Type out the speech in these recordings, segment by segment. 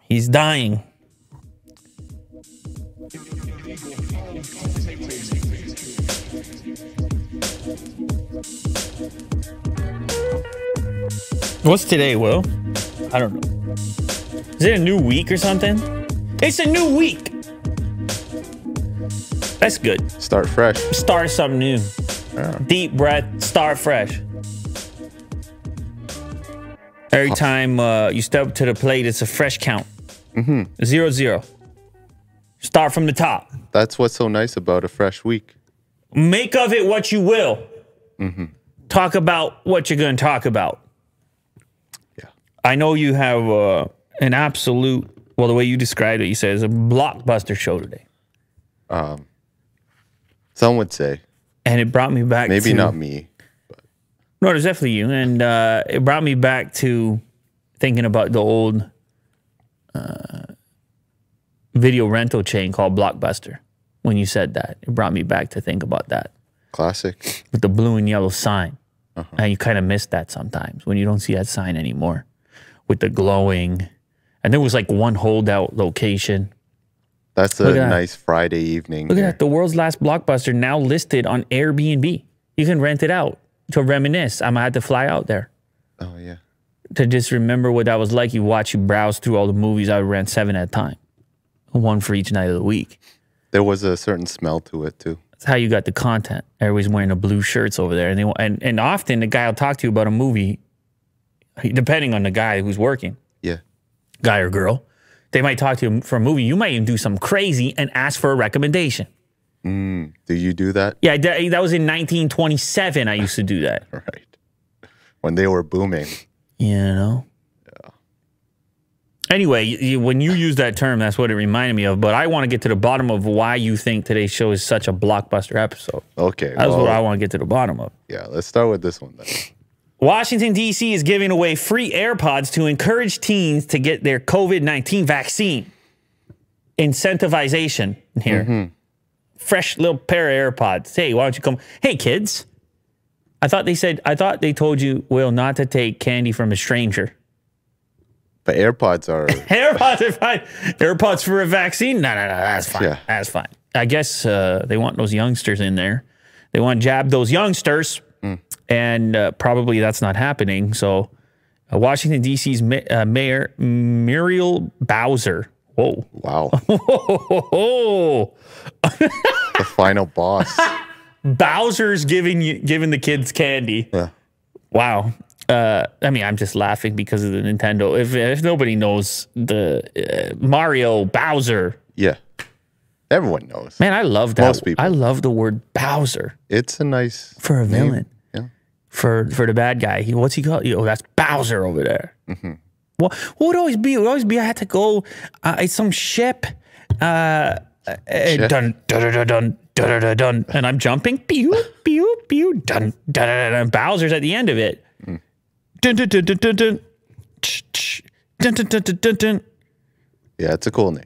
He's dying. What's today, Will? I don't know. Is it a new week or something? It's a new week. That's good. Start fresh. Start something new. Yeah. Deep breath. Start fresh. Every time you step to the plate, it's a fresh count. 0-0. Start from the top. That's what's so nice about a fresh week. Make of it what you will. Talk about what you're going to talk about. Yeah. I know you have an absolute, well, the way you described it, you said it's a blockbuster show today. Some would say. And it brought me back Maybe not me. But. No, there's definitely you. And it brought me back to thinking about the old video rental chain called Blockbuster. When you said that, it brought me back to think about that. Classic. With the blue and yellow sign. And you kind of miss that sometimes when you don't see that sign anymore. With the glowing. And there was like one holdout location. That's a nice Friday evening. Look at that. The world's last Blockbuster now listed on Airbnb. You can rent it out to reminisce. I'm going to have to fly out there. Oh, yeah. To just remember what that was like. You browse through all the movies. I would rent 7 at a time. One for each night of the week. There was a certain smell to it, too. That's how you got the content. Everybody's wearing the blue shirts over there. And often the guy will talk to you about a movie, depending on the guy who's working. Yeah. Guy or girl. They might talk to you for a movie. You might even do something crazy and ask for a recommendation. Do you do that? Yeah, that was in 1927. I used to do that. Right. When they were booming. You know? Yeah. Anyway, when you use that term, that's what it reminded me of. But I want to get to the bottom of why you think today's show is such a blockbuster episode. Okay. That's what I want to get to the bottom of. Yeah, let's start with this one then. Washington, D.C. is giving away free AirPods to encourage teens to get their COVID-19 vaccine. Incentivization here. Fresh little pair of AirPods. Hey, why don't you come? Hey, kids. I thought they told you, Will, not to take candy from a stranger. But AirPods are... AirPods are fine. AirPods for a vaccine? No, that's fine. Yeah. That's fine. I guess they want those youngsters in there. They want to jab those youngsters. And probably that's not happening. So Washington, D.C.'s Mayor Muriel Bowser. Whoa. Wow. Oh. The final boss. Bowser's giving the kids candy. Yeah. Wow. I mean, I'm just laughing because of the Nintendo. If nobody knows the Mario Bowser. Yeah. Everyone knows. Man, I love that. Most people. I love the word Bowser. It's a nice for a villain. Name. Yeah. For the bad guy. What's he called? Oh, that's Bowser over there. What would it always be? It would always be I had to go some ship. Dun dun dun dun dun dun, and I'm jumping. Pew pew pew. Dun dun dun dun. Bowser's at the end of it. Dun dun dun dun dun dun. Dun dun dun dun dun. Yeah, it's a cool name.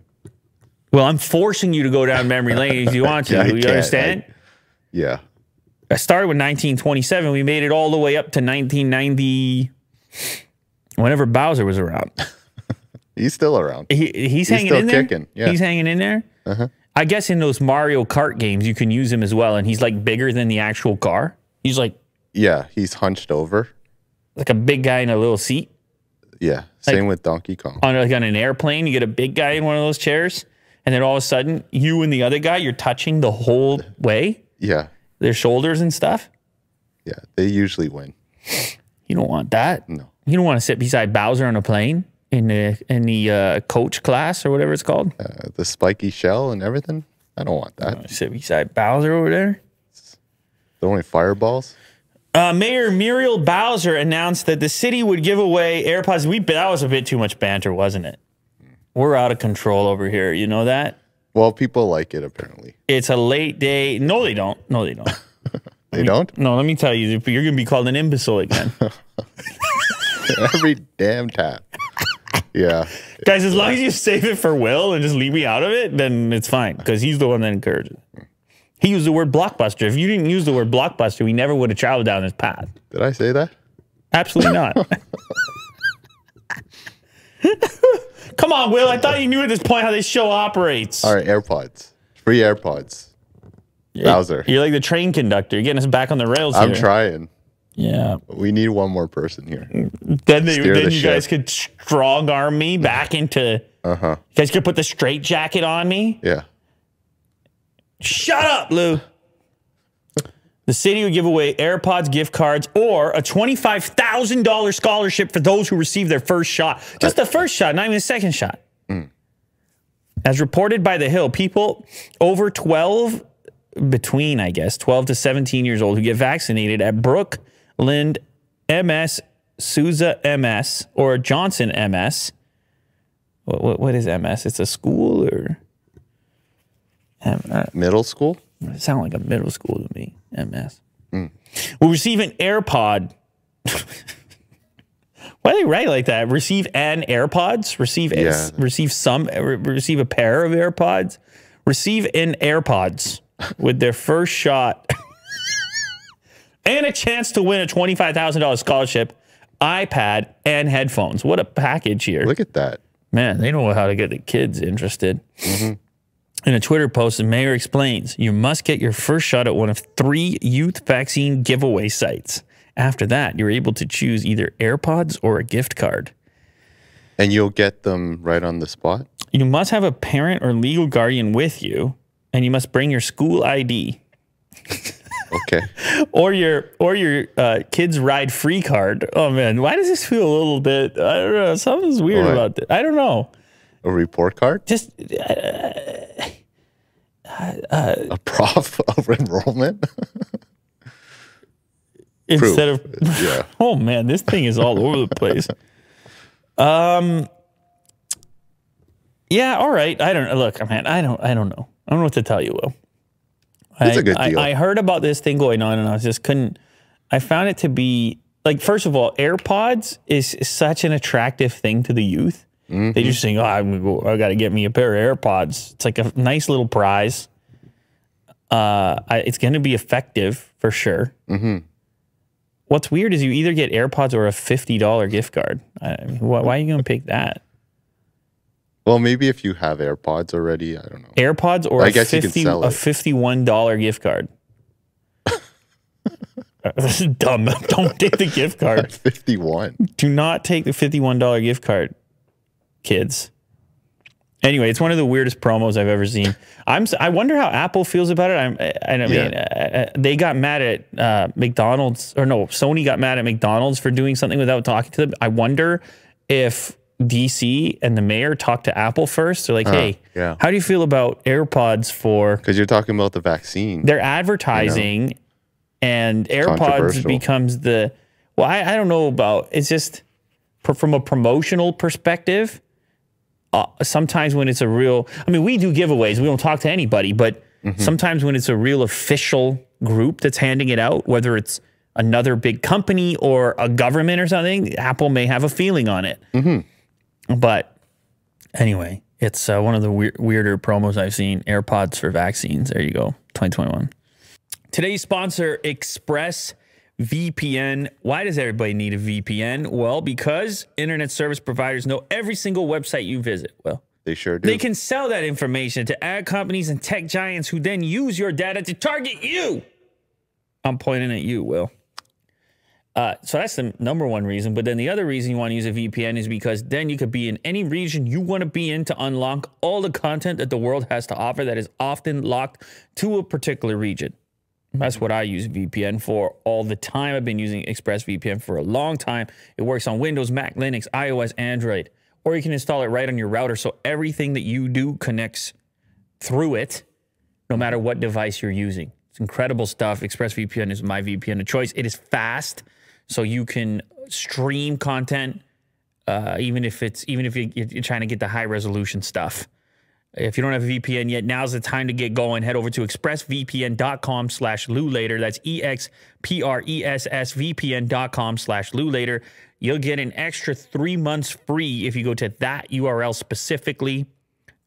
Well, I'm forcing you to go down memory lane if you want to. Yeah, you understand? Yeah. I started with 1927. We made it all the way up to 1990. Whenever Bowser was around. He's still around. He's hanging still in there? Kicking. Yeah. He's hanging in there? I guess in those Mario Kart games, you can use him as well. And he's like bigger than the actual car. He's like... Yeah, he's hunched over. Like a big guy in a little seat. Yeah, same with Donkey Kong. On an airplane, you get a big guy in one of those chairs. And then all of a sudden, you and the other guy, you're touching the whole way. Yeah. Their shoulders and stuff. Yeah, they usually win. You don't want that. No. You don't want to sit beside Bowser on a plane in the coach class or whatever it's called. The spiky shell and everything. I don't want that. Sit beside Bowser over there. Throwing fireballs. Mayor Muriel Bowser announced that the city would give away AirPods. That was a bit too much banter, wasn't it? We're out of control over here. You know that? Well, people like it, apparently. It's a late day. No, they don't. No, they don't. They don't? No, let me tell you. You're going to be called an imbecile again. Every damn time. Yeah. Guys, as long as you save it for Will and just leave me out of it, then it's fine. Because he's the one that encourages it. He used the word blockbuster. If you didn't use the word blockbuster, we never would have traveled down this path. Did I say that? Absolutely not. Come on, Will. I thought you knew at this point how this show operates. All right, AirPods. Free AirPods. Bowser. You're like the train conductor. You're getting us back on the rails here. I'm trying. Yeah. We need one more person here. Then you guys could strong arm me back into... You guys could put the straight jacket on me? Yeah. Shut up, Lou. The city would give away AirPods gift cards or a $25,000 scholarship for those who receive their first shot. Just the first shot, not even the second shot. As reported by The Hill, people over 12, between, I guess, 12 to 17 years old who get vaccinated at Brookland MS, Sousa MS, or Johnson MS. What is MS? It's a school or? Middle school? It sounds like a middle school to me. MS. Will receive an AirPod. Why do they write like that? Receive an AirPods? Receive a pair of AirPods? Receive an AirPods with their first shot. And a chance to win a $25,000 scholarship, iPad, and headphones. What a package here. Look at that. Man, they know how to get the kids interested. In a Twitter post, the mayor explains, you must get your first shot at one of 3 youth vaccine giveaway sites. After that, you're able to choose either AirPods or a gift card. And you'll get them right on the spot? You must have a parent or legal guardian with you, and you must bring your school ID. Okay. Or your kids ride free card. Oh, man, why does this feel a little bit, I don't know, something's weird about this. I don't know. A report card? Just... a proof of enrollment? Instead of... Yeah. Oh, man, this thing is all over the place. Yeah, all right. I don't... Look, man, I don't know. I don't know what to tell you, Will. It's a good deal. I heard about this thing going on, and I just couldn't... I found it to be... Like, first of all, AirPods is such an attractive thing to the youth. They just think, oh, I got to get me a pair of AirPods. It's like a nice little prize. It's going to be effective for sure. What's weird is you either get AirPods or a $50 gift card. I mean, why are you going to pick that? Well, maybe if you have AirPods already, I don't know. AirPods or I a guess you can sell it. $51 gift card. This is dumb. Don't take the gift card. 51. Do not take the $51 gift card, kids. Anyway, it's one of the weirdest promos I've ever seen. I wonder how Apple feels about it. I mean, they got mad at McDonald's, or no, Sony got mad at McDonald's for doing something without talking to them. I wonder if DC and the mayor talked to Apple first. They're like, hey, how do you feel about AirPods for... Because you're talking about the vaccine. They're advertising, and AirPods becomes the... Well, I don't know about... It's just, from a promotional perspective... sometimes when it's a real, I mean, we do giveaways. We don't talk to anybody, but sometimes when it's a real official group that's handing it out, whether it's another big company or a government or something, Apple may have a feeling on it. But anyway, it's one of the weirder promos I've seen. AirPods for vaccines. There you go. 2021. Today's sponsor, ExpressVPN. Why does everybody need a VPN? Well, because internet service providers know every single website you visit. Well, they sure do. They can sell that information to ad companies and tech giants who then use your data to target you. I'm pointing at you, Will. So that's the #1 reason. But then the other reason you want to use a VPN is because then you could be in any region you want to be in to unlock all the content that the world has to offer that is often locked to a particular region. That's what I use VPN for all the time. I've been using ExpressVPN for a long time. It works on Windows, Mac, Linux, iOS, Android, or you can install it right on your router so everything that you do connects through it, no matter what device you're using. It's incredible stuff. ExpressVPN is my VPN of choice. It is fast, so you can stream content, even if you're trying to get the high resolution stuff. If you don't have a VPN yet, now's the time to get going. Head over to expressvpn.com/LouLater. That's EXPRESSVPN.com/LouLater. You'll get an extra 3 months free if you go to that URL specifically.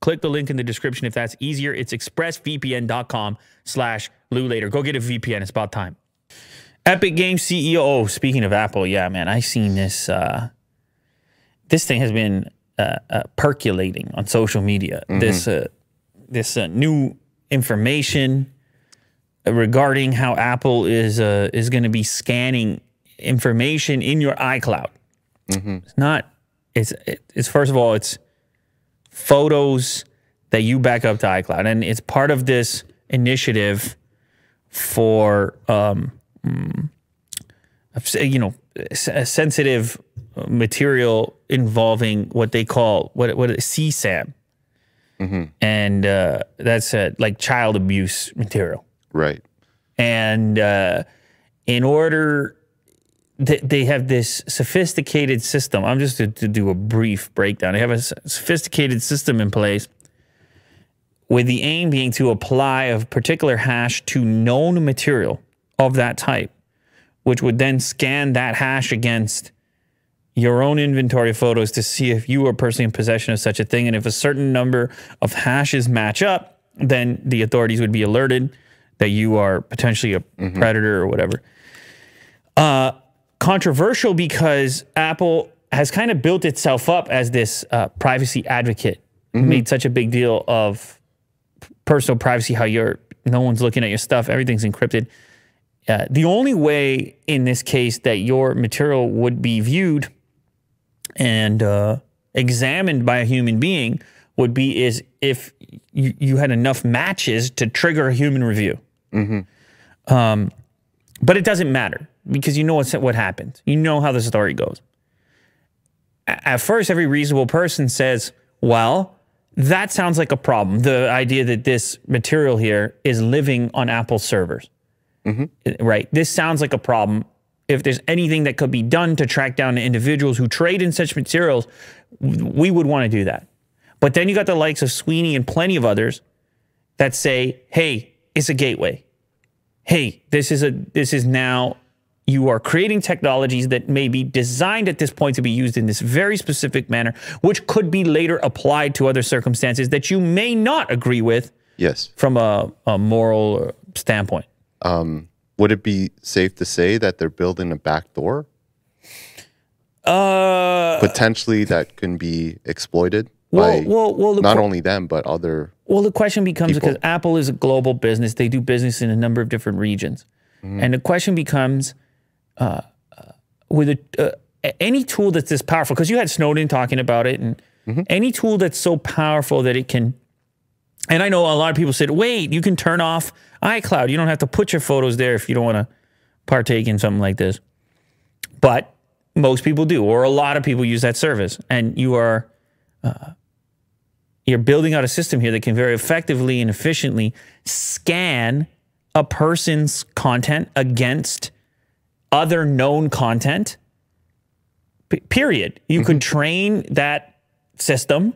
Click the link in the description if that's easier. It's expressvpn.com/LouLater. Go get a VPN. It's about time. Epic Games CEO. Oh, speaking of Apple, yeah, man, I seen this. This thing has been percolating on social media. This new information regarding how Apple is going to be scanning information in your iCloud. It's not. It's first of all, it's photos that you back up to iCloud, and it's part of this initiative for sensitive material involving what they call what CSAM, and that's like child abuse material, right? And in order, they have this sophisticated system. I'm just to do a brief breakdown. They have a sophisticated system in place with the aim being to apply a particular hash to known material of that type, which would then scan that hash against your own inventory of photos to see if you are personally in possession of such a thing. And if a certain number of hashes match up, then the authorities would be alerted that you are potentially a predator or whatever. Controversial because Apple has kind of built itself up as this privacy advocate, made such a big deal of personal privacy, how no one's looking at your stuff, everything's encrypted. The only way in this case that your material would be viewed and examined by a human being would be is if you had enough matches to trigger a human review. But it doesn't matter because you know what happens. You know how the story goes. At first, every reasonable person says, well, that sounds like a problem. The idea that this material here is living on Apple servers, right? This sounds like a problem. If there's anything that could be done to track down the individuals who trade in such materials, we would want to do that. But then you got the likes of Sweeney and plenty of others that say, hey, it's a gateway. Hey, this is now, you are creating technologies that may be designed at this point to be used in this very specific manner, which could be later applied to other circumstances that you may not agree with. Yes. From a moral standpoint. Would it be safe to say that they're building a back door? Potentially that can be exploited by not only them, but other Well, the question becomes, people. because Apple is a global business, they do business in a number of different regions. And the question becomes, with any tool that's this powerful, because you had Snowden talking about it, and any tool that's so powerful that it can, and I know a lot of people said, wait, you can turn off iCloud. You don't have to put your photos there if you don't want to partake in something like this. But most people do, or a lot of people use that service. And you are, you're building out a system here that can very effectively and efficiently scan a person's content against other known content, period. You could train that system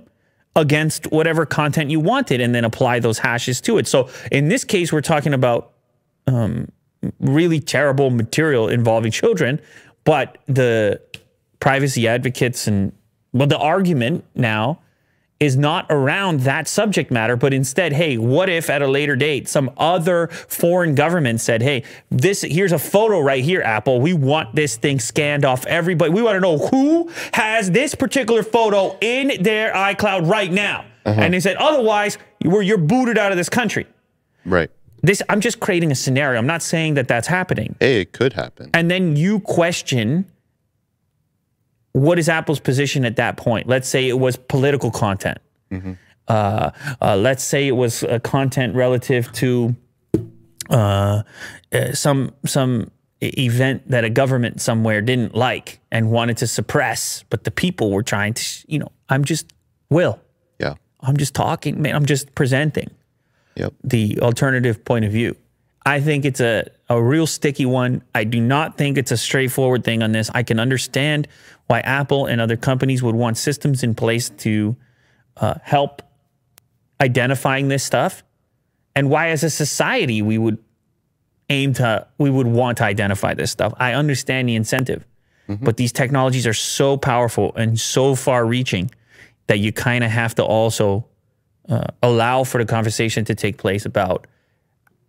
against whatever content you wanted and then apply those hashes to it. So in this case, we're talking about really terrible material involving children, but the privacy advocates and, well, the argument now is not around that subject matter, but instead, hey, what if at a later date some other foreign government said, hey, here's a photo right here, Apple. We want this thing scanned off everybody. We want to know who has this particular photo in their iCloud right now. And they said, otherwise, you're booted out of this country. Right. I'm just creating a scenario. I'm not saying that that's happening. Hey, it could happen. And then you question, what is Apple's position at that point? Let's say it was political content. Let's say it was content relative to some event that a government somewhere didn't like and wanted to suppress, but the people were trying to, you know, I'm just talking, man. I'm just presenting the alternative point of view. I think it's a real sticky one. I do not think it's a straightforward thing on this. I can understand why Apple and other companies would want systems in place to help identifying this stuff, and why as a society we would want to identify this stuff. I understand the incentive, but these technologies are so powerful and so far reaching that you kind of have to also allow for the conversation to take place about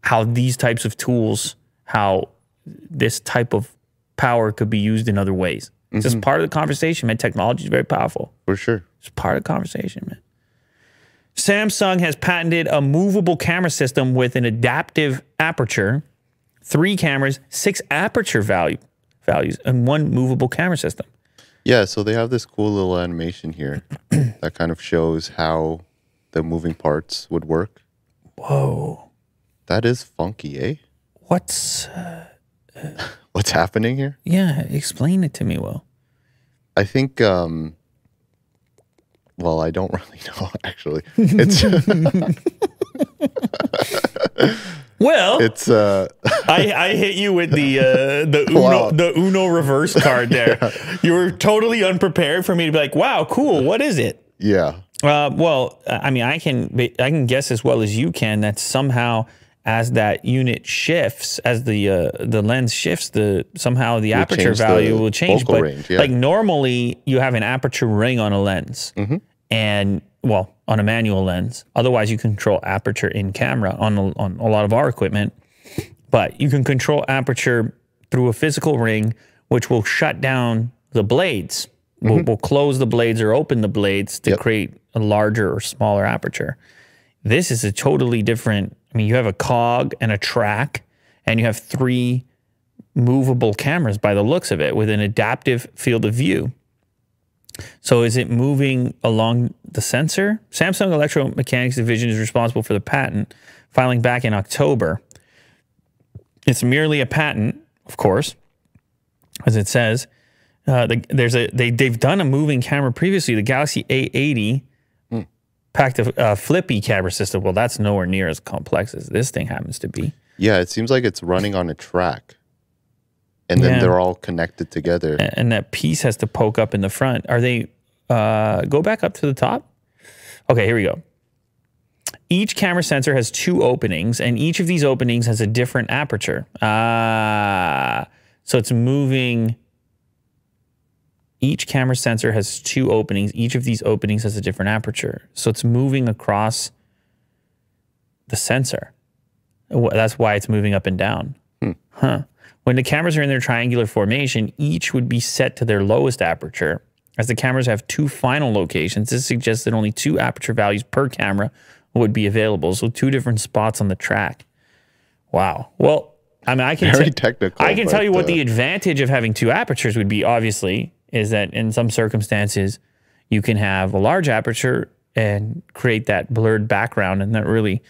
how these types of tools, how this type of power could be used in other ways. It's just part of the conversation, man. Technology is very powerful. For sure. It's part of the conversation, man. Samsung has patented a movable camera system with an adaptive aperture, 3 cameras, 6 aperture values, and 1 movable camera system. Yeah, so they have this cool little animation here that kind of shows how the moving parts would work. Whoa. That is funky, eh? What's happening here? Yeah, explain it to me, Will. I think, well, I don't really know, actually. It's... Well, it's I hit you with the Uno reverse card there. Yeah. You were totally unprepared for me to be like, "Wow, cool. What is it?" Yeah. Well, I mean, I can guess as well as you can that somehow as that unit shifts, as the lens shifts, somehow the aperture value will change. But range, yeah. Like normally, you have an aperture ring on a lens, and well, on a manual lens. Otherwise, you control aperture in camera on a lot of our equipment. But you can control aperture through a physical ring, which will shut down the blades. We'll close the blades or open the blades to create a larger or smaller aperture. This is a totally different. I mean, you have a cog and a track, and you have 3 movable cameras by the looks of it with an adaptive field of view. So is it moving along the sensor? Samsung Electromechanics Division is responsible for the patent, filing back in October. It's merely a patent, of course, as it says. They've done a moving camera previously. The Galaxy A80 packed a flippy camera system. Well, that's nowhere near as complex as this thing happens to be. Yeah, it seems like it's running on a track. And then they're all connected together. And that piece has to poke up in the front. Are they, go back up to the top? Okay, here we go. Each camera sensor has 2 openings, and each of these openings has a different aperture. So it's moving. Each camera sensor has 2 openings. Each of these openings has a different aperture. So it's moving across the sensor. That's why it's moving up and down. Huh. When the cameras are in their triangular formation, each would be set to their lowest aperture. As the cameras have 2 final locations, this suggests that only 2 aperture values per camera would be available. So 2 different spots on the track. Wow. Well, I mean, I can tell you what the advantage of having 2 apertures would be, obviously, is that in some circumstances, you can have a large aperture and create that blurred background and that really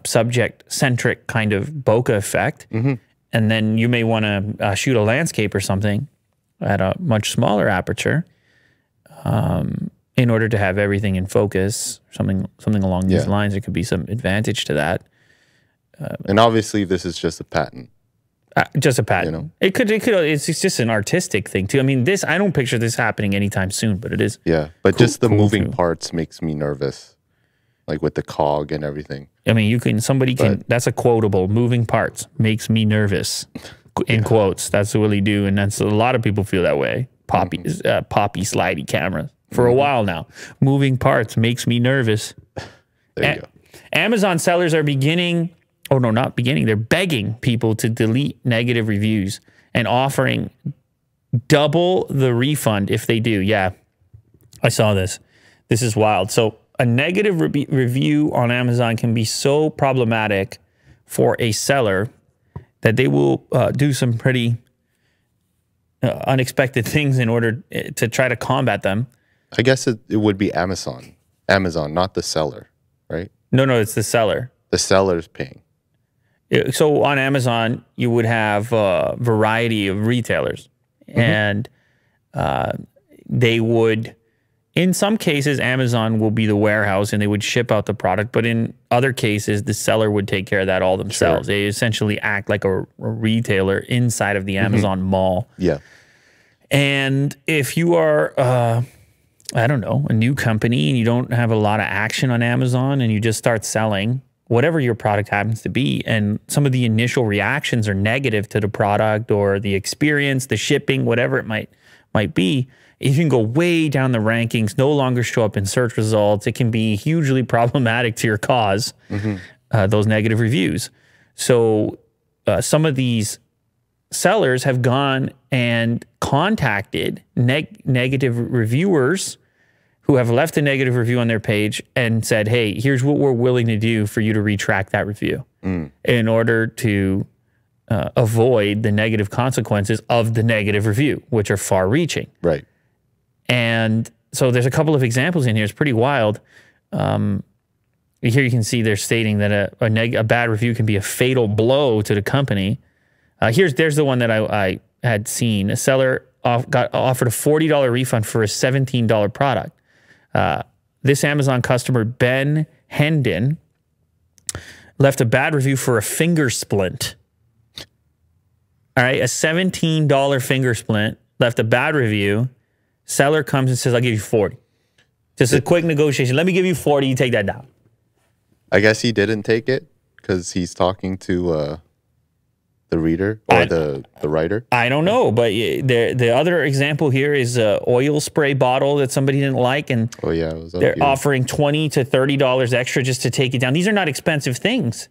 subject-centric kind of bokeh effect. And then you may want to shoot a landscape or something at a much smaller aperture in order to have everything in focus, something along these lines. There could be some advantage to that. And obviously, this is just a patent. Just a patent. You know? It's just an artistic thing too. I mean, I don't picture this happening anytime soon, but it is. Yeah, but just the moving parts makes me nervous, like with the cog and everything. I mean, that's a quotable. Moving parts makes me nervous, in quotes. That's what they do, and that's a lot of people feel that way. Poppy slidey cameras for a while now. Moving parts makes me nervous. There you go. Amazon sellers are beginning. Oh no, not beginning. They're begging people to delete negative reviews and offering double the refund if they do. Yeah, I saw this. This is wild. So a negative review on Amazon can be so problematic for a seller that they will do some pretty unexpected things in order to try to combat them. I guess it would be Amazon, not the seller, right? No, it's the seller. The seller's paying. So on Amazon, you would have a variety of retailers, and they would, in some cases, Amazon will be the warehouse and they would ship out the product. But in other cases, the seller would take care of that all themselves. Sure. They essentially act like a retailer inside of the Amazon mall. Yeah. And if you are, I don't know, a new company and you don't have a lot of action on Amazon and you just start selling whatever your product happens to be, and some of the initial reactions are negative to the product or the experience, the shipping, whatever it might be, you can go way down the rankings, no longer show up in search results. It can be hugely problematic to your cause, those negative reviews. So some of these sellers have gone and contacted negative reviewers who have left a negative review on their page and said, hey, here's what we're willing to do for you to retract that review in order to avoid the negative consequences of the negative review, which are far reaching. Right. And so there's a couple of examples in here. It's pretty wild. Here you can see they're stating that a bad review can be a fatal blow to the company. There's the one that I had seen. A seller got offered a $40 refund for a $17 product. This Amazon customer, Ben Hendon, left a bad review for a finger splint. All right, a $17 finger splint, left a bad review. Seller comes and says, I'll give you 40. Just a quick negotiation. Let me give you 40, you take that down. I guess he didn't take it because he's talking to the reader or the writer. I don't know, but the other example here is an oil spray bottle that somebody didn't like, and it was they're offering $20 to $30 extra just to take it down. These are not expensive things.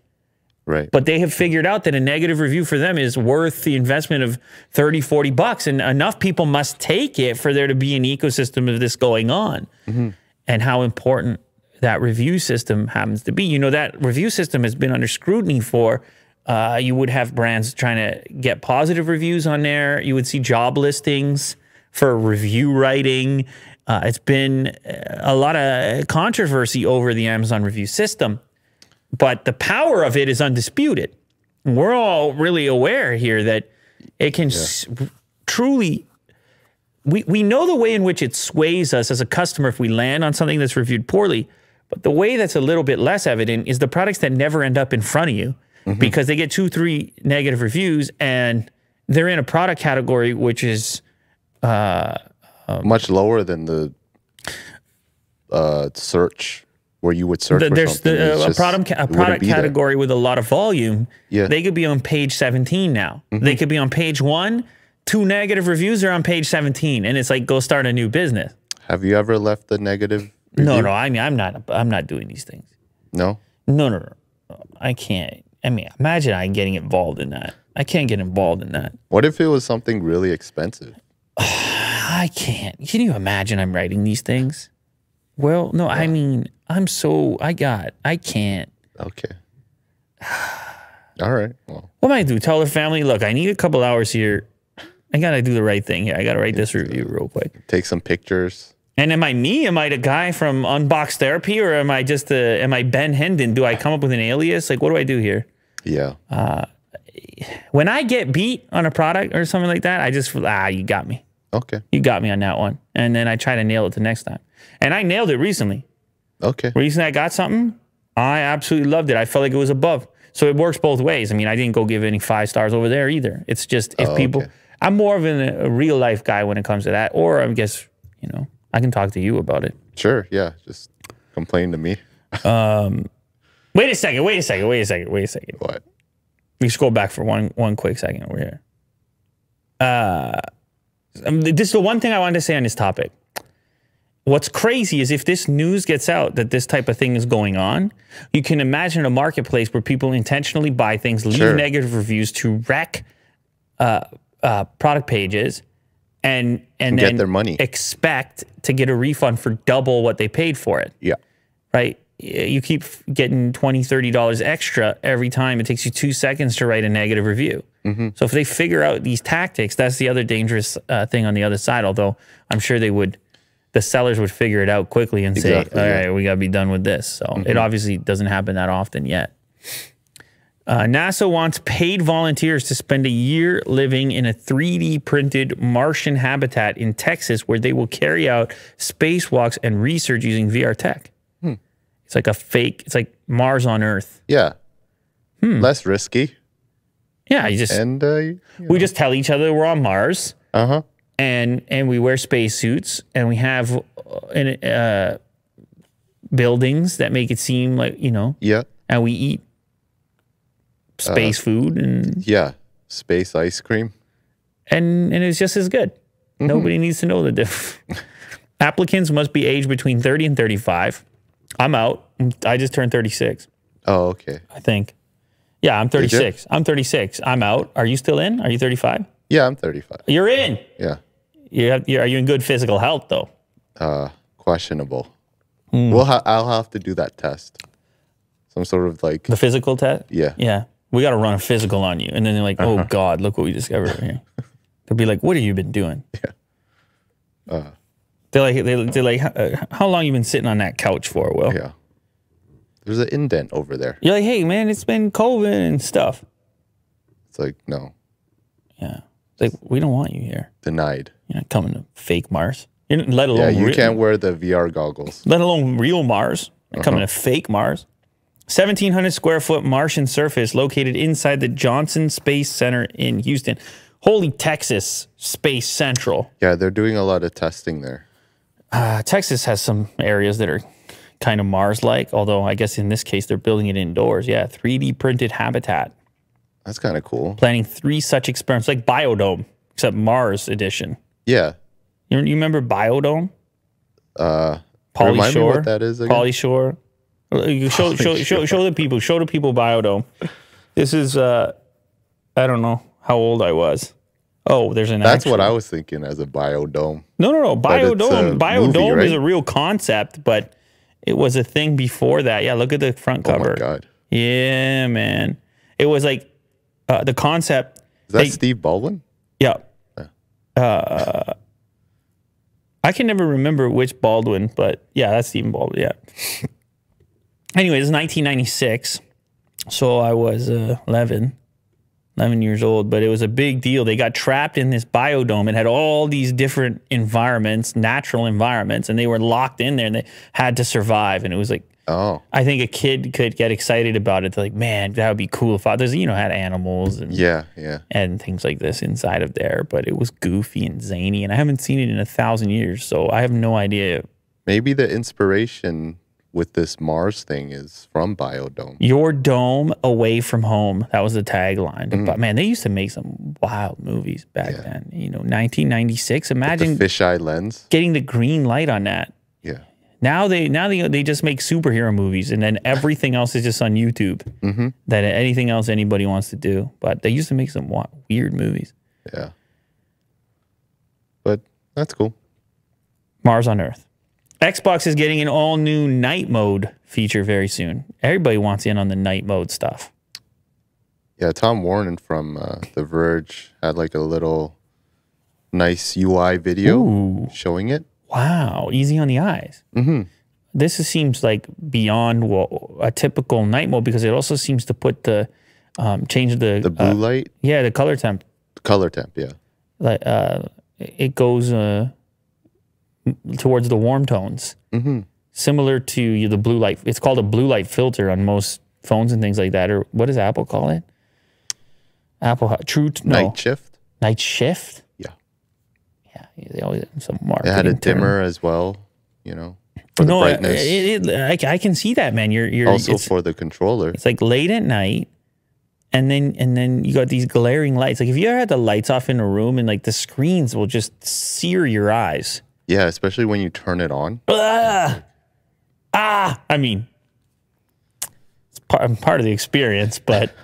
Right. But they have figured out that a negative review for them is worth the investment of $30, $40, and enough people must take it for there to be an ecosystem of this going on. And how important that review system happens to be. You know, that review system has been under scrutiny for, you would have brands trying to get positive reviews on there. You would see job listings for review writing. It's been a lot of controversy over the Amazon review system. But the power of it is undisputed. We're all really aware here that it can truly, we know the way in which it sways us as a customer if we land on something that's reviewed poorly. But the way that's a little bit less evident is the products that never end up in front of you because they get 2, 3 negative reviews and they're in a product category which is much lower than the search. Where you would search for there's something. A product category with a lot of volume. Yeah. They could be on page 17 now. They could be on page 1. 2 negative reviews are on page 17, and it's like, go start a new business. Have you ever left a negative review? No. I mean, I'm not doing these things. No. No. I can't. I mean, imagine I getting involved in that. I can't get involved in that. What if it was something really expensive? I can't. Can you imagine I'm writing these things? Well, no, I mean, I can't. Okay. All right. Well, what am I do? Tell the family, look, I need a couple hours here. I got to do the right thing here. I got to write this review real quick. Take some pictures. And am I me? Am I the guy from Unbox Therapy, or am I just am I Ben Hendon? Do I come up with an alias? Like, what do I do here? Yeah. When I get beat on a product or something like that, I just, you got me. Okay. You got me on that one. And then I try to nail it the next time. And I nailed it recently. Okay. Recently I got something. I absolutely loved it. I felt like it was above. So it works both ways. I mean, I didn't go give any 5 stars over there either. It's just if people, okay. I'm more of a real life guy when it comes to that. Or I guess, you know, I can talk to you about it. Sure. Yeah. Just complain to me. Wait a second. What? We scroll back for one quick second over here. This is the one thing I wanted to say on this topic. What's crazy is if this news gets out that this type of thing is going on, you can imagine a marketplace where people intentionally buy things, leave negative reviews to wreck product pages, and then get their money. Expect to get a refund for double what they paid for it. Yeah. Right? You keep getting $20, $30 extra every time. It takes you 2 seconds to write a negative review. So if they figure out these tactics, that's the other dangerous thing on the other side, although I'm sure the sellers would figure it out quickly and say, all right, we got to be done with this. So it obviously doesn't happen that often yet. NASA wants paid volunteers to spend a year living in a 3D printed Martian habitat in Texas where they will carry out spacewalks and research using VR tech. It's like it's like Mars on Earth. Yeah. Less risky. Yeah, we just tell each other we're on Mars. And we wear spacesuits, and we have buildings that make it seem like, you know. Yeah. And we eat space food and space ice cream. And it's just as good. Nobody needs to know the difference. Applicants must be aged between 30 and 35. I'm out. I just turned 36. Oh, okay. I think. Yeah, I'm 36. I'm 36. I'm out. Are you still in? Are you 35? Yeah, I'm 35. You're in. Yeah. Are you in good physical health, though? questionable. I'll have to do that test. Some sort of like the physical test. Yeah. Yeah. We got to run a physical on you, and then they're like, "Oh God, look what we discovered over here." They'll be like, "What have you been doing?" Yeah. They're like, "How long you been sitting on that couch for?" Will. Yeah. There's an indent over there. You're like, "Hey man, it's been COVID and stuff." It's like, no. Yeah. It's like, we don't want you here. Denied. You're not coming to fake Mars. Let alone you can't wear the VR goggles. Let alone real Mars. You're coming to fake Mars. 1,700 square foot Martian surface located inside the Johnson Space Center in Houston. Holy Texas, Space Central. Yeah, they're doing a lot of testing there. Texas has some areas that are kind of Mars-like, although I guess in this case they're building it indoors. Yeah, 3D printed habitat. That's kind of cool. Planning 3 such experiments, like Biodome, except Mars edition. Yeah. You remember Biodome? Remind me what that is again? Pauly Shore. Show the people Biodome. This is I don't know how old I was. Oh, there's an That's what I was thinking as a biodome. No. Biodome movie, right? is a real concept, but it was a thing before that. Yeah, look at the front cover. Oh my God. Yeah, man. It was like the concept. Is that Steve Baldwin? Yeah. I can never remember which Baldwin, but yeah, that's Stephen Baldwin. Yeah. Anyway, this is 1996, so I was 11 years old, but it was a big deal. They got trapped in this biodome. It had all these different environments, natural environments, and they were locked in there, and they had to survive. And it was like, I think a kid could get excited about it. They're like, man, that would be cool if others, had animals and and things like this inside of there. But it was goofy and zany, and I haven't seen it in 1,000 years, so I have no idea. Maybe the inspiration with this Mars thing is from Biodome. Your dome away from home. That was the tagline. But man, they used to make some wild movies back then. 1996. Imagine the fisheye lens. Getting the green light on that. Yeah. Now they just make superhero movies, and then everything else is just on YouTube. That anything else anybody wants to do. But they used to make some weird movies. Yeah. But that's cool. Mars on Earth. Xbox is getting an all-new night mode feature very soon. Everybody wants in on the night mode stuff. Yeah, Tom Warren from The Verge had like a little nice UI video showing it. Wow, easy on the eyes. This seems like beyond a typical night mode, because it also seems to put the change the blue light. Yeah, the color temp. Color temp, yeah. Like it goes towards the warm tones, similar to the blue light. It's called a blue light filter on most phones and things like that. Or what does Apple call it? Night shift. Night shift. Yeah. Yeah. They always have some marketing. It had a dimmer as well. For the brightness. I can see that, man. You're also for the controller. It's like late at night. And then you got these glaring lights. Like if you ever had the lights off in a room, and like the screens will just sear your eyes. Yeah, especially when you turn it on. I mean, it's part of the experience, but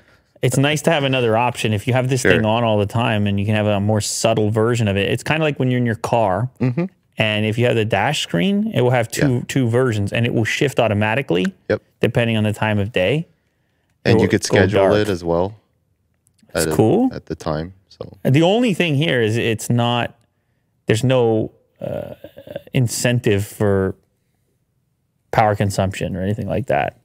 it's nice to have another option. If you have this thing on all the time, and you can have a more subtle version of it. It's kind of like when you're in your car, and if you have the dash screen, it will have two versions, and it will shift automatically depending on the time of day. And you could schedule it as well. That's cool. At the time. So the only thing here is there's no incentive for power consumption or anything like that.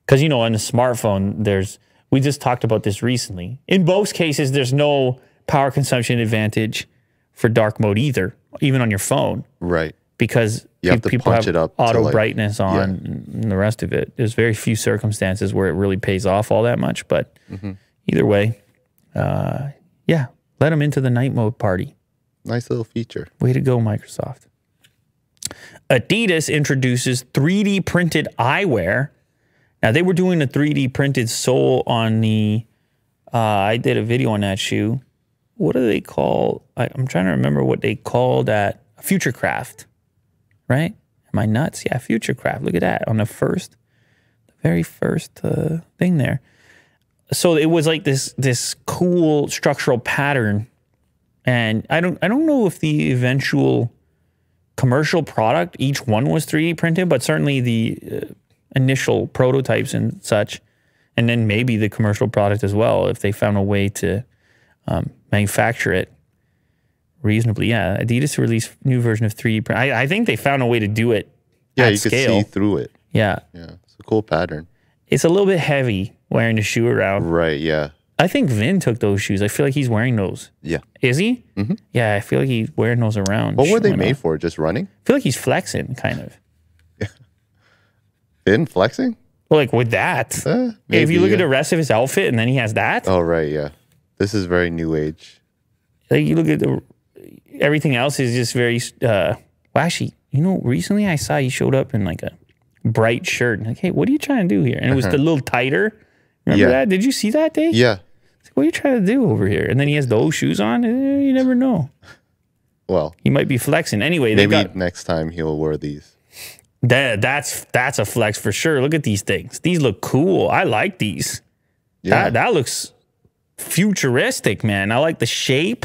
Because, on a smartphone, we just talked about this recently. In most cases, there's no power consumption advantage for dark mode either, even on your phone. Right. Because people have auto brightness on and the rest of it. There's very few circumstances where it really pays off all that much. But either way, let them into the night mode party. Nice little feature. Way to go, Microsoft. Adidas introduces 3D printed eyewear. Now, they were doing a 3D printed sole on the, I did a video on that shoe. What do they call, I'm trying to remember what they called that, Futurecraft, right? Am I nuts? Yeah, Futurecraft. Look at that on the very first thing there. So it was like this cool structural pattern. And I don't know if the eventual commercial product, each one was 3D printed, but certainly the initial prototypes and such, and then maybe the commercial product as well, if they found a way to manufacture it reasonably. Yeah, Adidas released new version of 3D print. I think they found a way to do it at you scale. could see through it. Yeah. Yeah, it's a cool pattern. It's a little bit heavy wearing the shoe around. Right, yeah. I think Vin took those shoes. I feel like he's wearing those. Yeah. Is he? Mm-hmm. Yeah, I feel like he's wearing those around. What were they made for? Just running? I feel like he's flexing, kind of. Vin flexing? Well, like with that. Maybe, if you look at the rest of his outfit and then he has that. Oh, right, yeah. This is very new age. Like you look at everything else is just very, well, actually, you know, recently I saw he showed up in like a bright shirt. Like, hey, what are you trying to do here? And it was a little tighter. Remember that? Did you see that, Dave? Yeah. What are you trying to do over here? And then he has those shoes on. You never know. Well, he might be flexing. Anyway, maybe next time he'll wear these. That's a flex for sure. Look at these things. These look cool. I like these. Yeah. That looks futuristic, man. I like the shape.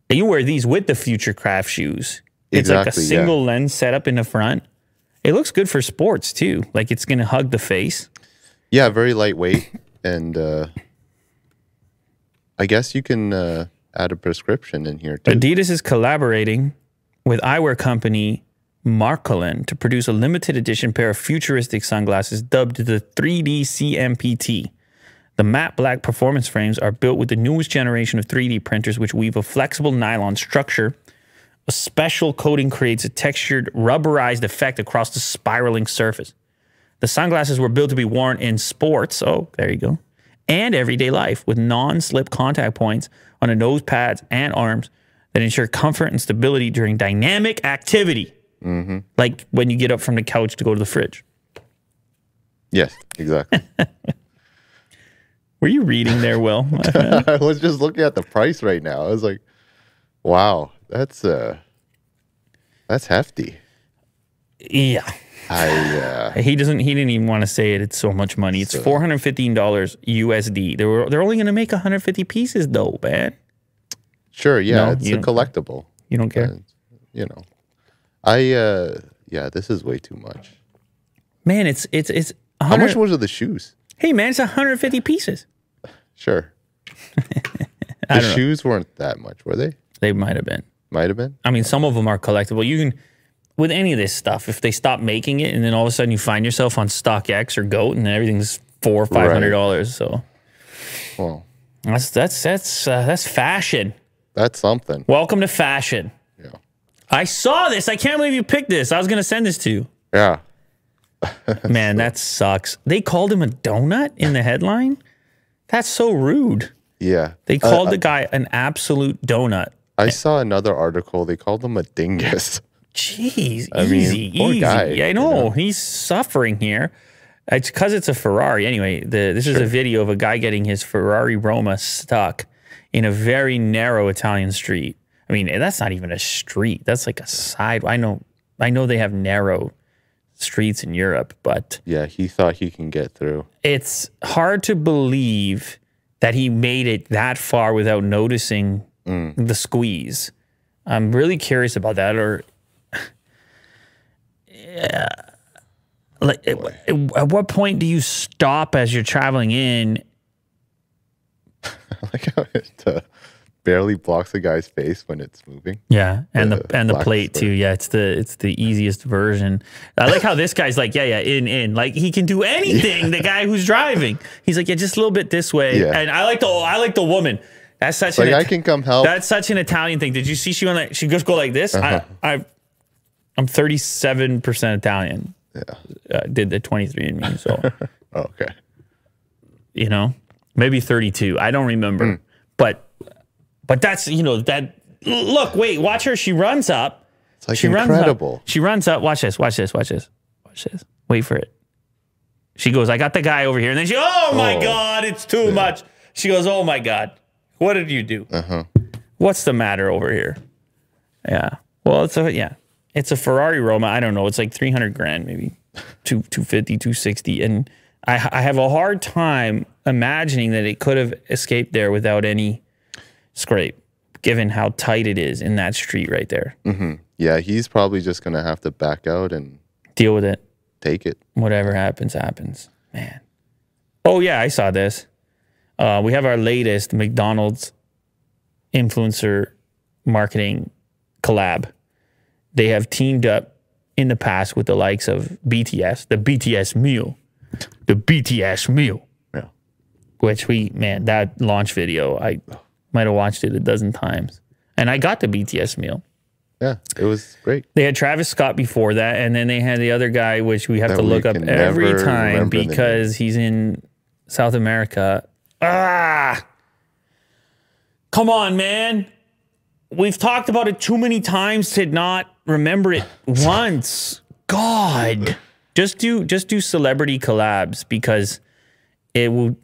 And you wear these with the Futurecraft shoes. It's like a single lens setup in the front. It looks good for sports too. Like it's going to hug the face. Yeah, very lightweight. And I guess you can add a prescription in here too. Adidas is collaborating with eyewear company Marcolin to produce a limited edition pair of futuristic sunglasses dubbed the 3D CMPT. The matte black performance frames are built with the newest generation of 3D printers, which weave a flexible nylon structure. A special coating creates a textured, rubberized effect across the spiraling surface. The sunglasses were built to be worn in sports, oh, there you go, and everyday life with non-slip contact points on the nose pads and arms that ensure comfort and stability during dynamic activity. Mm-hmm. Like when you get up from the couch to go to the fridge. Yes, exactly. Were you reading there, Will? I was just looking at the price right now. I was like, wow, that's hefty. Yeah. He didn't even want to say it. It's so much money. It's $415 USD. They're only going to make 150 pieces though, man. Sure, yeah, no, it's a collectible. You don't care? You know. Yeah, this is way too much. Man, it's how much was of the shoes? Hey man, it's 150 pieces. Sure. The shoes weren't that much, were they? They might have been. Might have been? I mean, some of them are collectible. You can, with any of this stuff, if they stop making it and then all of a sudden you find yourself on StockX or GOAT and everything's $400 or $500. So, well, that's fashion. That's something. Welcome to fashion. Yeah. I saw this. I can't believe you picked this. I was going to send this to you. Yeah. Man, that sucks. They called him a donut in the headline? That's so rude. Yeah. They called the guy an absolute donut. I saw another article. They called him a dingus. Jeez, easy. Poor guy, I know. You know. He's suffering here. It's because it's a Ferrari. Anyway, this is a video of a guy getting his Ferrari Roma stuck in a very narrow Italian street. I mean, that's not even a street. That's like a side. I know they have narrow streets in Europe, but yeah, he thought he can get through. It's hard to believe that he made it that far without noticing the squeeze. I'm really curious about that. Or yeah, like at what point do you stop as you're traveling in? Like how it barely blocks the guy's face when it's moving. Yeah, and the plate too. Yeah, it's the easiest version. I like how this guy's like, yeah, in. Like he can do anything. The guy who's driving, he's like, yeah, just a little bit this way. Yeah. And I like the woman. That's such like I can come help. That's such an Italian thing. Did you see she just go like this? I'm 37% Italian. Yeah, did the 23andMe. So okay, you know, maybe 32. I don't remember, but that's, you know, that look, wait, watch her. She runs up. It's like incredible. She runs up. Watch this. Wait for it. She goes, I got the guy over here. And then oh my God, it's too much. She goes, oh my God, what did you do? What's the matter over here? Yeah. Well, it's a Ferrari Roma. I don't know. It's like 300 grand, maybe 250, 260. And I have a hard time imagining that it could have escaped there without any scrape, given how tight it is in that street right there. Yeah, he's probably just gonna have to back out and deal with it. Take it. Whatever happens, happens. Man. Oh yeah, I saw this. We have our latest McDonald's influencer marketing collab. They have teamed up in the past with the likes of BTS, the BTS meal. The BTS meal. Yeah. Which that launch video, I might have watched it a dozen times. And I got the BTS meal. Yeah, it was great. They had Travis Scott before that, and then they had the other guy, which we have to look up every time because he's in South America. Ah! Come on, man. We've talked about it too many times to not remember it once. God. Just do celebrity collabs because it will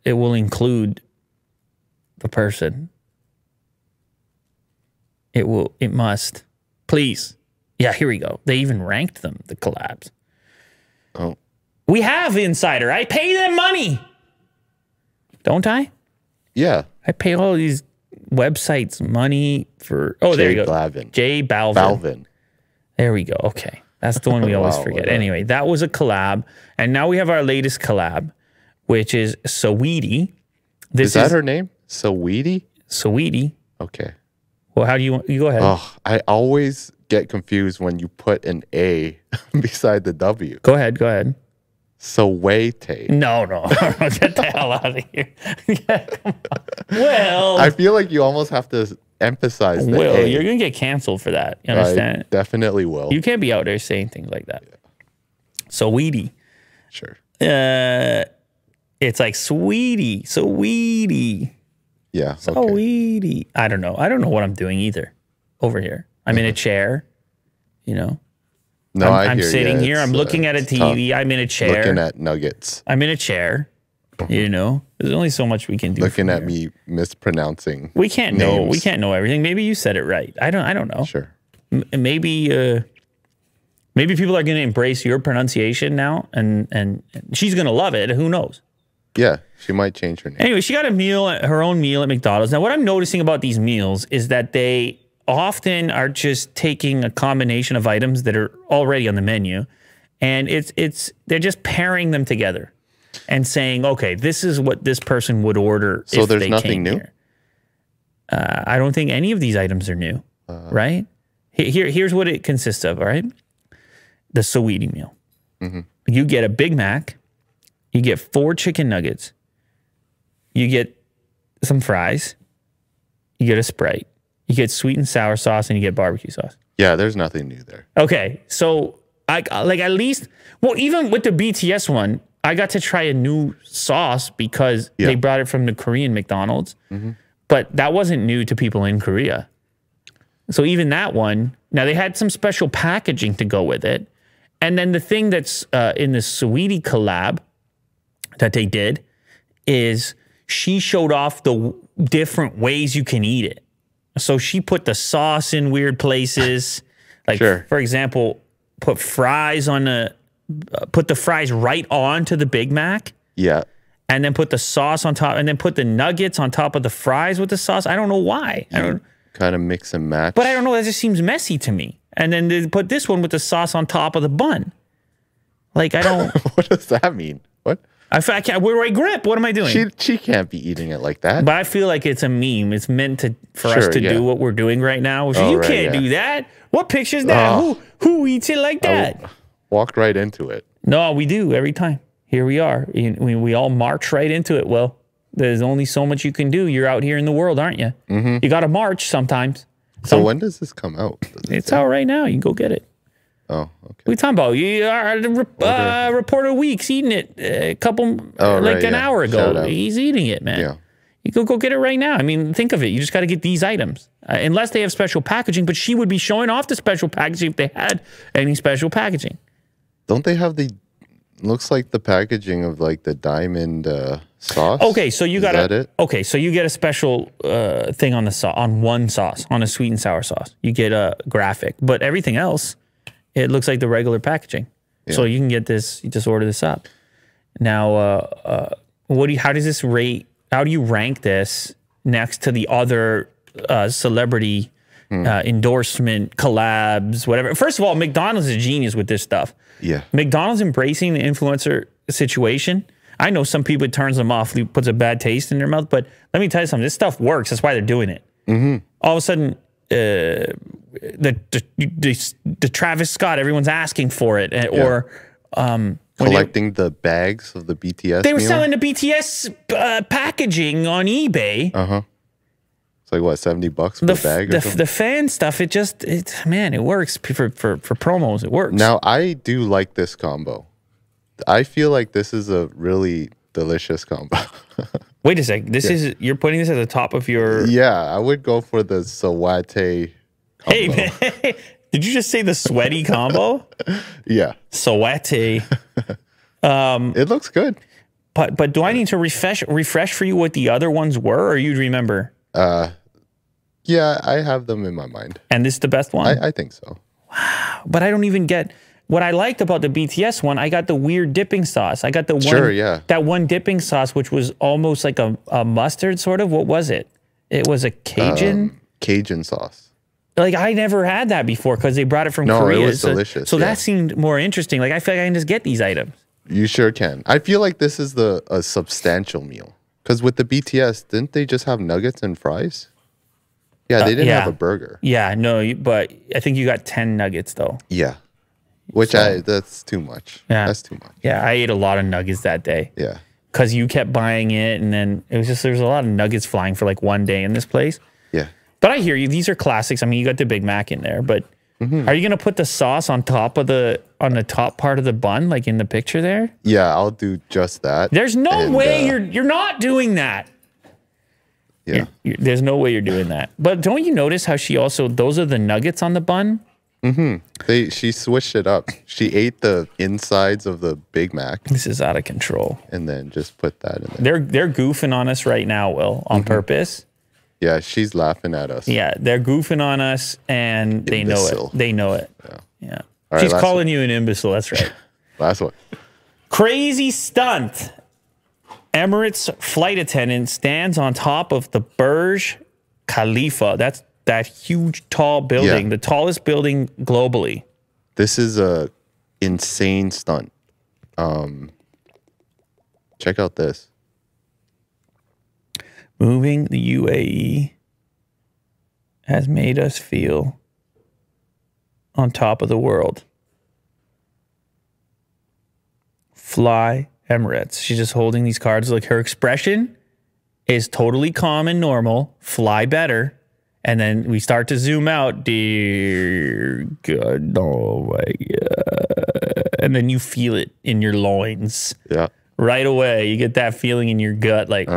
include the person. It must. Please. Yeah, here we go. They even ranked them, the collabs. Oh. We have Insider. I pay them money. Don't I? Yeah. I pay all these websites money for... Oh, there you go. J Balvin. There we go. Okay. That's the one we always forget. Anyway, that was a collab. And now we have our latest collab, which is Saweetie. Is that her name? Saweetie? Saweetie. Okay. Well, how do you go ahead? Oh, I always get confused when you put an A beside the W. Go ahead. Saweetie. No. Get the hell out of here. Yeah, come on. Well, I feel like you almost have to emphasize the A. You're going to get canceled for that. You understand? I definitely will. You can't be out there saying things like that. Yeah. Saweetie. Sure. It's like sweetie. Yeah. Okay. Sweetie. I don't know what I'm doing either over here. I'm in a chair, you know. No, I'm sitting here. I'm looking at a TV. Tough. I'm in a chair. Looking at nuggets. I'm in a chair. You know, there's only so much we can do. Looking at me mispronouncing. We can't know. We can't know everything. Maybe you said it right. I don't know. Sure. Maybe people are going to embrace your pronunciation now, and she's going to love it. Who knows? Yeah, she might change her name. Anyway, she got her own meal at McDonald's. Now, what I'm noticing about these meals is that they often are just taking a combination of items that are already on the menu, and they're just pairing them together and saying, okay, this is what this person would order. So if there's they nothing came new? Here. I don't think any of these items are new, right? Here's what it consists of, all right? The Saweetie meal. Mm-hmm. You get a Big Mac. You get 4 chicken nuggets. You get some fries. You get a Sprite. You get sweet and sour sauce, and you get barbecue sauce. Yeah, there's nothing new there. Okay, so at least, even with the BTS one, I got to try a new sauce because they brought it from the Korean McDonald's. Mm-hmm. But that wasn't new to people in Korea. So even that one, now they had some special packaging to go with it. And then the thing that's in the Saweetie collab that they did is she showed off the different ways you can eat it. So she put the sauce in weird places. Like, for example, put the fries right onto the Big Mac. Yeah. And then put the sauce on top, and then put the nuggets on top of the fries with the sauce. I don't know why. I don't kind of mix and match. But I don't know. That just seems messy to me. And then they put this one with the sauce on top of the bun. Like, I don't. What does that mean? What? I can't. Where do I grip? What am I doing? She can't be eating it like that. But I feel like it's a meme. It's meant for us to do what we're doing right now. You can't do that. What picture is that? Who eats it like that? Walk right into it. No, we do every time. Here we are. We all march right into it. Well, there's only so much you can do. You're out here in the world, aren't you? Mm-hmm. You got to march sometimes. So when does this come out? It's out right now. You can go get it. Oh, okay. What are you talking about? You are Reporter Week's eating it a couple, an hour ago. He's eating it, man. Yeah. You go get it right now. I mean, think of it. You just got to get these items. Unless they have special packaging, but she would be showing off the special packaging if they had any special packaging. Don't they have looks like the packaging of like the diamond sauce? Okay, so you got so you get a special thing on one sauce, on a sweet and sour sauce. You get a graphic, but everything else, it looks like the regular packaging. Yeah. So you can get this. You just order this up. Now, how does this rate? How do you rank this next to the other celebrity endorsement collabs, whatever. First of all, McDonald's is a genius with this stuff. Yeah. McDonald's embracing the influencer situation. I know some people it turns them off, it puts a bad taste in their mouth, but let me tell you something. This stuff works. That's why they're doing it. All of a sudden, the Travis Scott, everyone's asking for it, or collecting the bags of the BTS. They were selling the BTS packaging on eBay. It's like what, $70 per bag? The fan stuff. Man, it works for promos. It works. Now I do like this combo. I feel like this is a really delicious combo. Wait a sec. This is you're putting this at the top of your. Yeah, I would go for the Sawate combo. Hey, man. Did you just say the sweaty combo? Yeah. Sawate. It looks good. But do I need to refresh for you what the other ones were, or you'd remember? Yeah, I have them in my mind. And this is the best one? I think so. Wow. But I don't even get what I liked about the BTS one. I got the weird dipping sauce. I got the one that one dipping sauce, which was almost like a mustard sort of. What was it? It was a Cajun sauce. Like I never had that before because they brought it from Korea. No, it was delicious. So that seemed more interesting. Like I feel like I can just get these items. You sure can. I feel like this is a substantial meal. Because with the BTS, didn't they just have nuggets and fries? Yeah, they didn't have a burger. Yeah, no, but I think you got 10 nuggets though. Yeah. Which that's too much. Yeah. That's too much. Yeah, I ate a lot of nuggets that day. Yeah. Because you kept buying it, and then it was just, there was a lot of nuggets flying for like one day in this place. Yeah. But I hear you. These are classics. I mean, you got the Big Mac in there, but are you going to put the sauce on top of the top part of the bun, like in the picture there? Yeah, I'll do just that. There's no way you're not doing that. Yeah. There's no way you're doing that. But don't you notice how she also, those are the nuggets on the bun? She switched it up. She ate the insides of the Big Mac. This is out of control. And then just put that in there. They're goofing on us right now, Will, on purpose. Yeah, she's laughing at us. Yeah, they're goofing on us, and they know it. They know it. Yeah. Right, she's calling you an imbecile. That's right. Last one. Crazy stunt. Emirates flight attendant stands on top of the Burj Khalifa. That's that huge, tall building, the tallest building globally. This is a insane stunt. Check out this. Moving the UAE has made us feel on top of the world. Fly Emirates. She's just holding these cards. Like her expression is totally calm and normal. Fly better. And then we start to zoom out. Dear God, oh my God. And then you feel it in your loins. Yeah. Right away. You get that feeling in your gut. Like,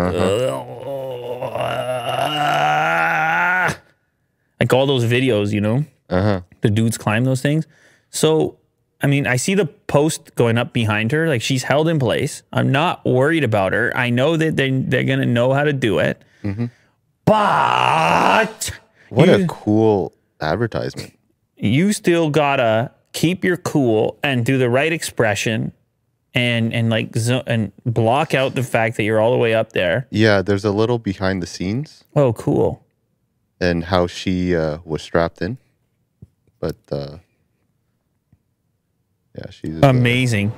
like all those videos, you know, the dudes climb those things. So, I mean, I see the post going up behind her. Like she's held in place. I'm not worried about her. I know that they're going to know how to do it. But what a cool advertisement. You still got to keep your cool and do the right expression and like and block out the fact that you're all the way up there. Yeah, there's a little behind the scenes. Oh, cool. And how she was strapped in. But yeah, she's amazing.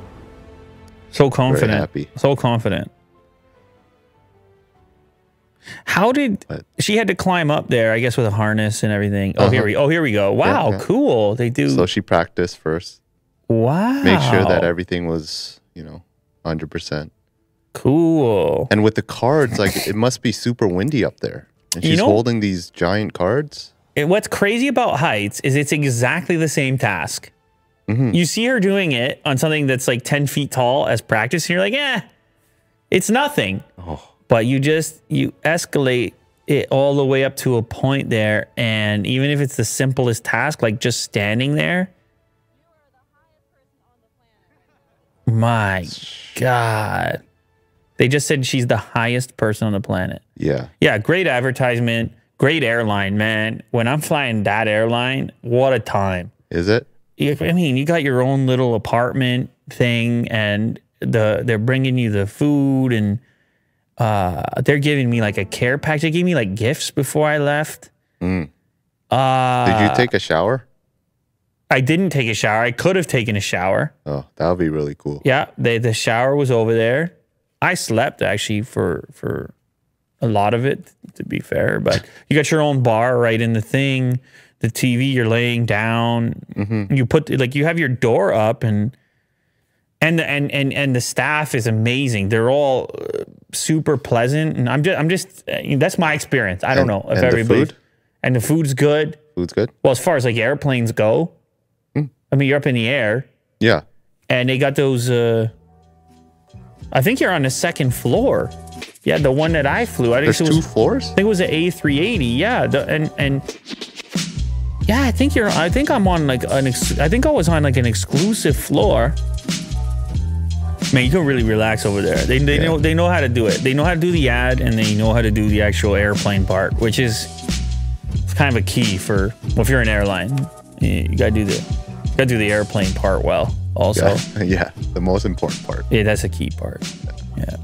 So confident. Very happy. So confident. How did she had to climb up there? I guess with a harness and everything. Oh, here we go. Wow, cool. They do. So she practiced first. Wow. Make sure that everything was, 100%. Cool. And with the cards, like it must be super windy up there. And she's holding these giant cards. What's crazy about heights is it's exactly the same task. You see her doing it on something that's like 10 feet tall as practice, and you're like, it's nothing. But you escalate it all the way up to a point there, and even if it's the simplest task, like just standing there, my God. They just said she's the highest person on the planet. Yeah. Yeah, great advertisement, great airline, man. When I'm flying that airline, what a time. Is it? I mean, you got your own little apartment thing, and they're bringing you the food, and They're giving me like a care package. They gave me like gifts before I left. Did you take a shower? I didn't take a shower. I could have taken a shower. Oh, that would be really cool. Yeah, the shower was over there. I slept actually for a lot of it, to be fair. But you got your own bar right in the thing. The TV, you're laying down. You put you have your door up, and the staff is amazing. They're all super pleasant, and I'm just that's my experience. I don't know if everybody. The food? And the food's good. Food's good. Well, as far as like airplanes go, I mean, you're up in the air. Yeah. And they got those. I think you're on the second floor. Yeah, the one that I flew. There's two floors? I think it was an A380. Yeah, and yeah, I think I'm on like I think I was on like an exclusive floor. Man, you can really relax over there. They know how to do it. They know how to do the ad, and they know how to do the actual airplane part, which is kind of a key for if you're an airline. You gotta do the airplane part well. Also, yeah, the most important part. Yeah, that's a key part. Yeah.